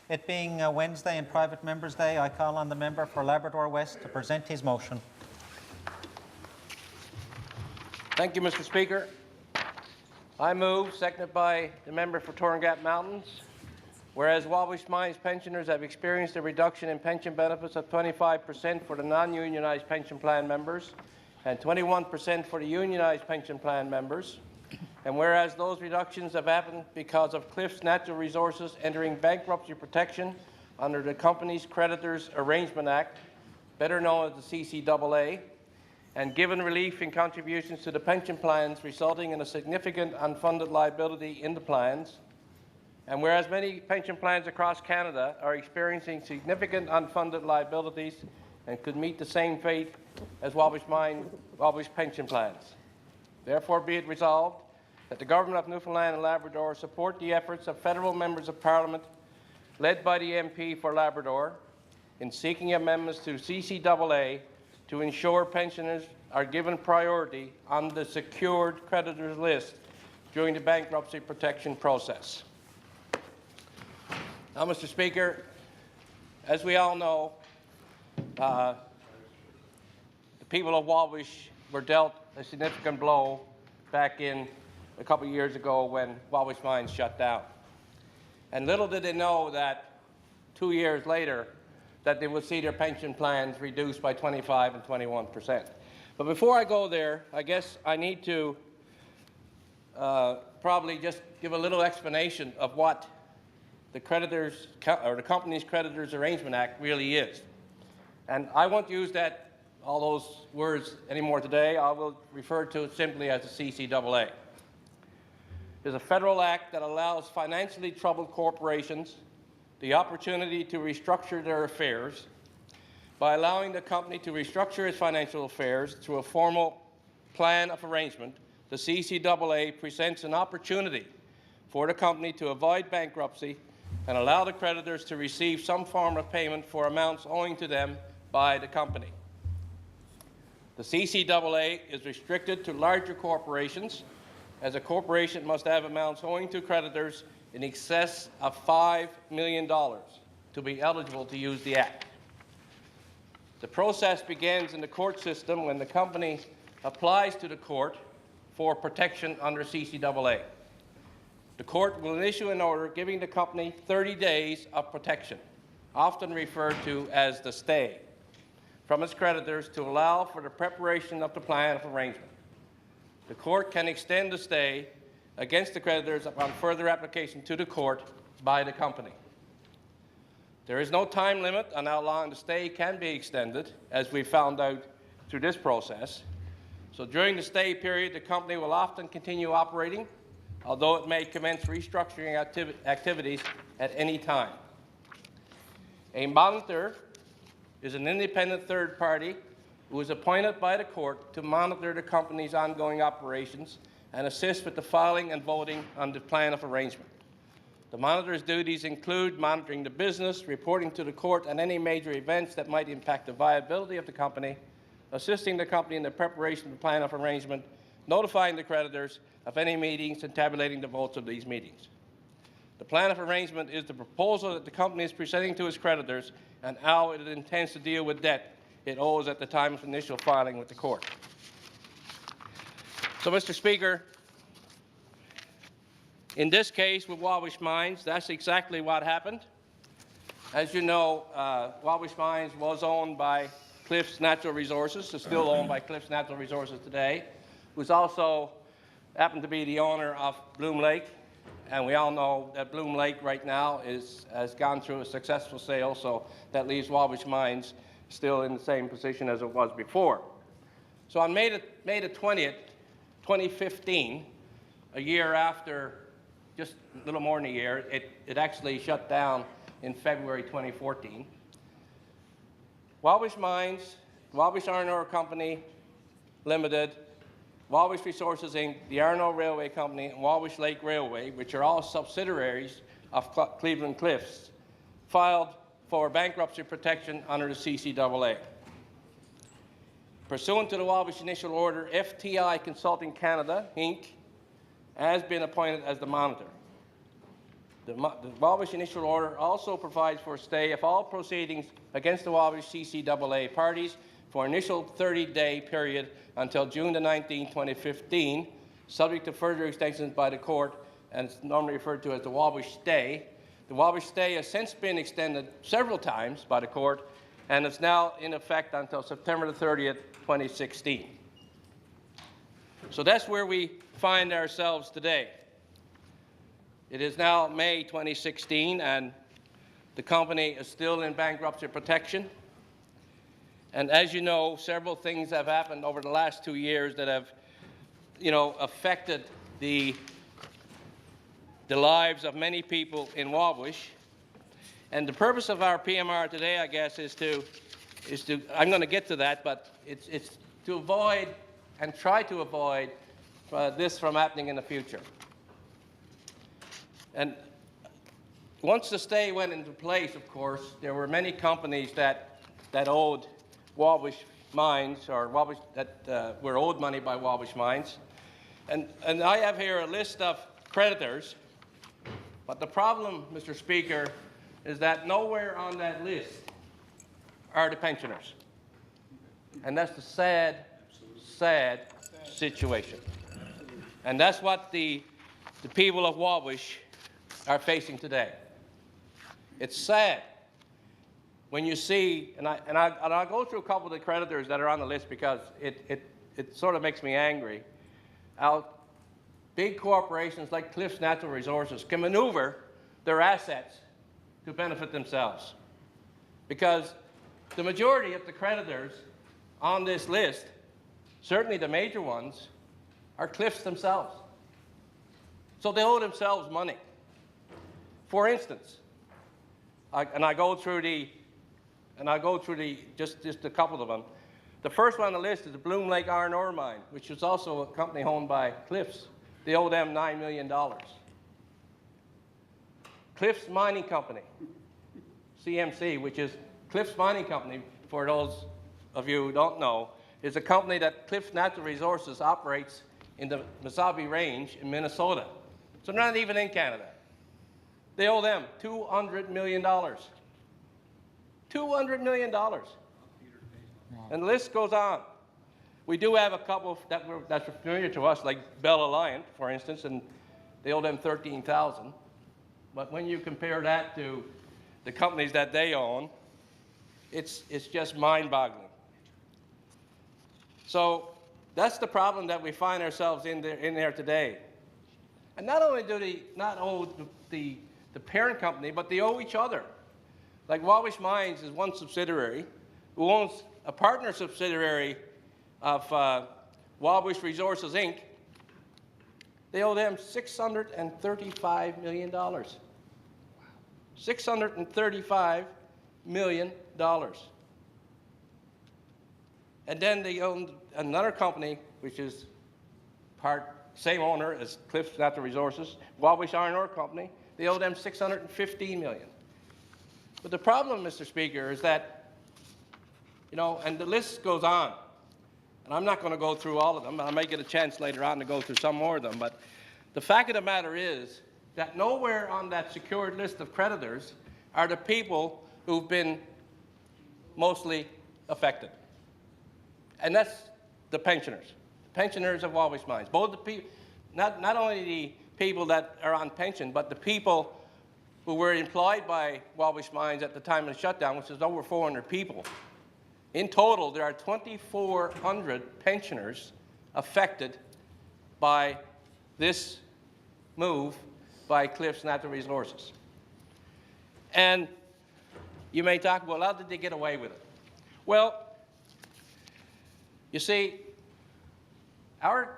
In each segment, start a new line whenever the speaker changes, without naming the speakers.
It being Wednesday and Private Members' Day, I call on the member for Labrador West to present his motion.
Thank you, Mr. Speaker. I move, seconded by the member for Torringate Mountains, whereas Wabush Mines pensioners have experienced a reduction in pension benefits of 25% for the non-unionised pension plan members and 21% for the unionised pension plan members, and whereas those reductions have happened because of Cliffs Natural Resources entering bankruptcy protection under the Company's Creditors Arrangement Act, better known as the CCAA, and given relief in contributions to the pension plans resulting in a significant unfunded liability in the plans, and whereas many pension plans across Canada are experiencing significant unfunded liabilities and could meet the same fate as Wabush pension plans. Therefore, be it resolved that the Government of Newfoundland and Labrador support the efforts of federal members of Parliament, led by the MP for Labrador, in seeking amendments to CCAA to ensure pensioners are given priority on the secured creditors list during the bankruptcy protection process. Now, Mr. Speaker, as we all know, the people of Wabush were dealt a significant blow back in a couple of years ago when Wabush Mines shut down. And little did they know that 2 years later that they would see their pension plans reduced by 25 and 21%. But before I go there, I guess I need to probably just give a little explanation of what the creditors or the Company's Creditors Arrangement Act really is. And I won't use all those words anymore today. I will refer to it simply as the CCAA. It's a federal act that allows financially troubled corporations the opportunity to restructure their affairs. By allowing the company to restructure its financial affairs through a formal plan of arrangement, the CCAA presents an opportunity for the company to avoid bankruptcy and allow the creditors to receive some form of payment for amounts owing to them by the company. The CCAA is restricted to larger corporations, as a corporation must have amounts owing to creditors in excess of $5 million to be eligible to use the Act. The process begins in the court system when the company applies to the court for protection under CCAA. The court will issue an order giving the company 30 days of protection, often referred to as the stay, from its creditors to allow for the preparation of the plan of arrangement. The court can extend the stay against the creditors upon further application to the court by the company. There is no time limit on how long the stay can be extended, as we found out through this process. So during the stay period, the company will often continue operating, although it may commence restructuring activities at any time. A monitor is an independent third party who is appointed by the court to monitor the company's ongoing operations and assist with the filing and voting on the plan of arrangement. The monitor's duties include monitoring the business, reporting to the court on any major events that might impact the viability of the company, assisting the company in the preparation of the plan of arrangement, notifying the creditors of any meetings, and tabulating the votes of these meetings. The plan of arrangement is the proposal that the company is presenting to its creditors and how it intends to deal with debt it owes at the time of initial filing with the court. So, Mr. Speaker, in this case with Wabush Mines, that's exactly what happened. As you know, Wabush Mines was owned by Cliffs Natural Resources, is still owned by Cliffs Natural Resources today, who's also happened to be the owner of Bloom Lake. And we all know that Bloom Lake right now has gone through a successful sale, so that leaves Wabush Mines still in the same position as it was before. So on May the 20th, 2015, a year after, just a little more than a year, it actually shut down in February 2014. Wabush Mines, Wabush Iron Ore Company Limited, Wabush Resources Inc., the Iron Ore Railway Company, and Wabush Lake Railway, which are all subsidiaries of Cleveland Cliffs, filed for bankruptcy protection under the CCAA. Pursuant to the Wabush Initial Order, FTI Consulting Canada, Inc., has been appointed as the monitor. The Wabush initial order also provides for a stay of all proceedings against the Wabush CCAA parties for an initial 30-day period until June the 19th, 2015, subject to further extensions by the court, and it's normally referred to as the Wabush stay. The Wabush stay has since been extended several times by the court, and it's now in effect until September the 30th, 2016. So that's where we find ourselves today. It is now May 2016, and the company is still in bankruptcy protection. And as you know, several things have happened over the last 2 years that have, affected the lives of many people in Wabush. And the purpose of our PMR today, I guess, is to I'm going to get to that, but it's to avoid and try to avoid this from happening in the future. And once the stay went into place, of course, there were many companies that owed Wabush Mines, or Wabush, that were owed money by Wabush Mines. And I have here a list of creditors, but the problem, Mr. Speaker, is that nowhere on that list are the pensioners. And that's the sad, sad situation. And that's what the people of Wabush are facing today. It's sad when you see, and I'll go through a couple of the creditors that are on the list because it sort of makes me angry. How big corporations like Cliffs Natural Resources can maneuver their assets to benefit themselves. Because the majority of the creditors on this list, certainly the major ones, are Cliffs themselves. So they owe themselves money. For instance, I go through just a couple of them. The first one on the list is the Bloom Lake Iron Ore Mine, which is also a company owned by Cliffs. They owe them $9 million. Cliffs Mining Company, CMC, which is Cliffs Mining Company, for those of you who don't know, is a company that Cliffs Natural Resources operates in the Mesabi Range in Minnesota. So they're not even in Canada. They owe them $200 million. $200 million. And the list goes on. We do have a couple that's familiar to us, like Bell Alliant, for instance, and they owe them $13,000. But when you compare that to the companies that they own, it's just mind-boggling. So that's the problem that we find ourselves in there today. And not only do they not owe the parent company, but they owe each other. Like Wabush Mines is one subsidiary who owns a partner subsidiary of Wabush Resources, Inc. They owe them $635 million. $635 million. And then they own another company, which is same owner as Cliffs Natural Resources, Wabush Iron Ore Company. They owe them $615 million. But the problem, Mr. Speaker, is that, and the list goes on. And I'm not going to go through all of them. I may get a chance later on to go through some more of them. But the fact of the matter is that nowhere on that secured list of creditors are the people who've been mostly affected. And that's the pensioners of Wabush Mines. Both the people, not only the people that are on pension, but the people who were employed by Wabush Mines at the time of the shutdown, which is over 400 people. In total, there are 2,400 pensioners affected by this move by Cliffs Natural Resources. And you may talk, well, how did they get away with it? Well, you see, our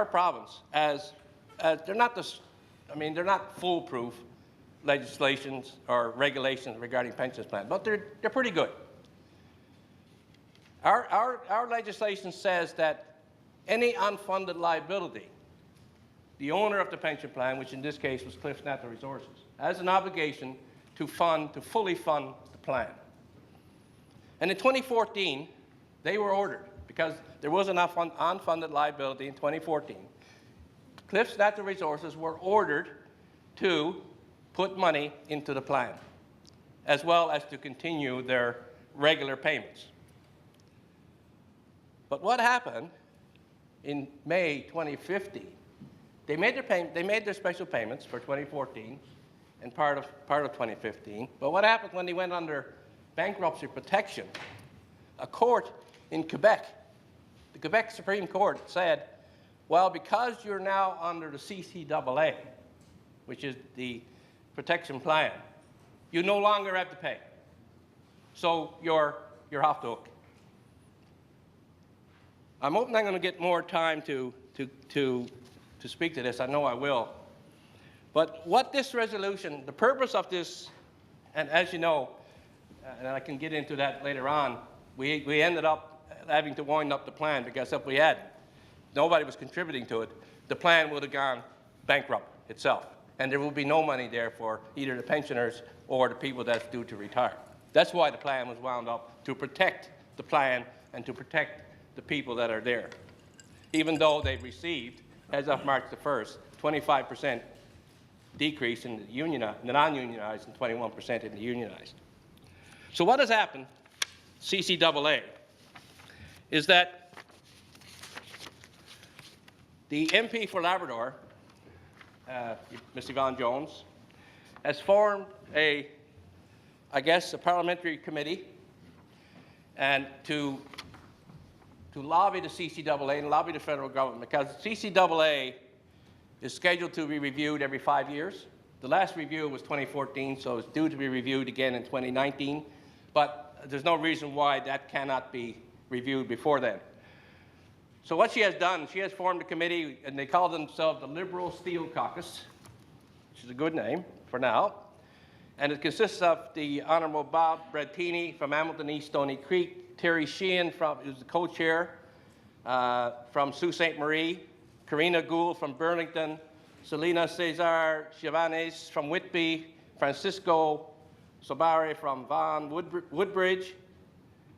province, as they're not they're not foolproof legislations or regulations regarding pensions plans, but they're pretty good. Our legislation says that any unfunded liability, the owner of the pension plan, which in this case was Cliffs Natural Resources, has an obligation to fully fund the plan. And in 2014, they were ordered, because there was enough unfunded liability in 2014, Cliffs Natural Resources were ordered to put money into the plan, as well as to continue their regular payments. But what happened in May 2015? They made their special payments for 2014 and part of 2015. But what happened when they went under bankruptcy protection? A court in Quebec, the Quebec Supreme Court, said, well, because you're now under the CCAA, which is the protection plan, you no longer have to pay. So you're off the hook. I'm hoping I'm going to get more time to speak to this. I know I will. But what this resolution, the purpose of this, and as you know, and I can get into that later on, we ended up having to wind up the plan because if we had, nobody was contributing to it, the plan would have gone bankrupt itself. And there will be no money there for either the pensioners or the people that's due to retire. That's why the plan was wound up, to protect the plan and to protect the people that are there. Even though they've received, as of March the 1st, 25% decrease in the non-unionized and 21% in the unionized. So what has happened, CCAA, is that the MP for Labrador, Mr. Yvonne Jones, has formed a parliamentary committee and to lobby the CCAA and lobby the federal government, because CCAA is scheduled to be reviewed every 5 years. The last review was 2014, so it's due to be reviewed again in 2019, but there's no reason why that cannot be reviewed before then. So what she has done, she has formed a committee, and they call themselves the Liberal Steel Caucus, which is a good name for now. And it consists of the Honourable Bob Bradtini from Hamilton East Stony Creek, Terry Sheehan, who's the co-chair from Sault Ste. Marie, Karina Gould from Burlington, Selena Cesar Chivanes from Whitby, Francisco Sobare from Vaughan Woodbridge,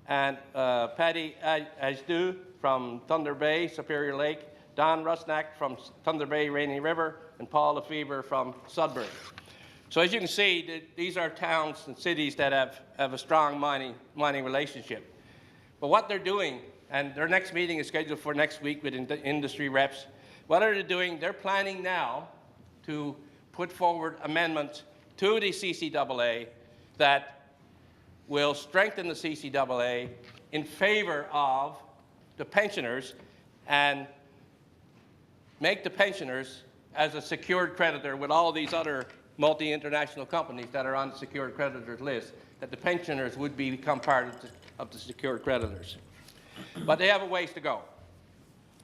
and Patty Ajdu from Thunder Bay, Superior Lake, Don Rusnak from Thunder Bay, Rainy River, and Paul Lefevre from Sudbury. So as you can see, these are towns and cities that have a strong mining relationship. But what they're doing, and their next meeting is scheduled for next week with industry reps, what are they doing? They're planning now to put forward amendments to the CCAA that will strengthen the CCAA in favor of the pensioners and make the pensioners as a secured creditor with all these other multi-international companies that are on the secured creditors list, that the pensioners would become part of the secured creditors. But they have a ways to go.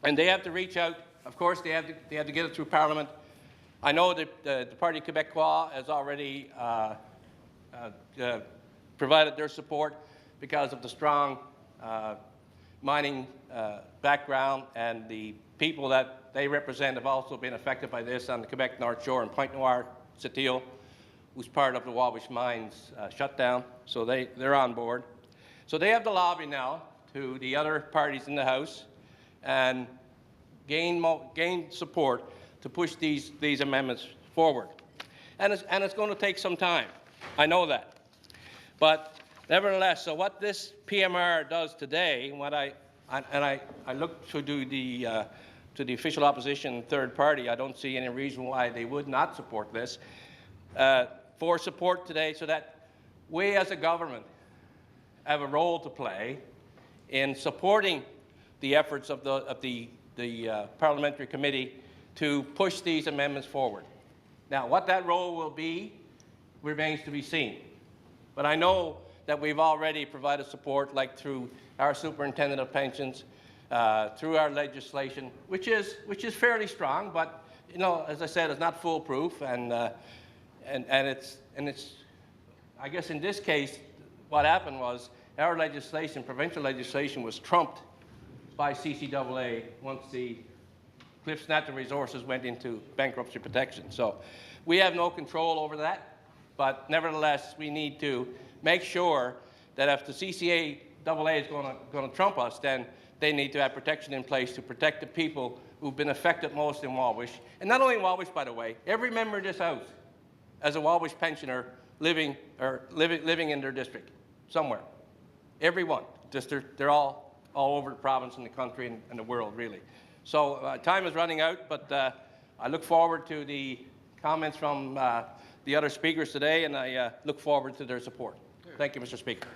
And they have to reach out. Of course, they have to get it through Parliament. I know that the Parti Québécois has already provided their support because of the strong mining background, and the people that they represent have also been affected by this on the Quebec North Shore and Pointe Noire, Sept-Îles, who's part of the Wabush Mines shutdown. So they're on board. So they have the lobby now to the other parties in the House and gain support to push these amendments forward. And it's going to take some time. I know that. But nevertheless, so what this PMR does today, and I look to the official opposition third party, I don't see any reason why they would not support this, for support today, so that we as a government have a role to play in supporting the efforts of the parliamentary committee to push these amendments forward. Now, what that role will be remains to be seen. But I know that we've already provided support, like through our superintendent of pensions, through our legislation, which is fairly strong, but you know, as I said, it's not foolproof, and it's I guess in this case, what happened was our legislation, provincial legislation, was trumped by CCAA once the Cliffs Natural Resources went into bankruptcy protection. So we have no control over that, but nevertheless, we need to make sure that if the CCAA is going to trump us, then they need to have protection in place to protect the people who've been affected most in Wabush. And not only in Wabush, by the way, every member of this House as a Wabush pensioner living in their district somewhere. Everyone. Just they're all over the province and the country and the world, really. So time is running out, but I look forward to the comments from the other speakers today, and I look forward to their support. Thank you, Mr. Speaker.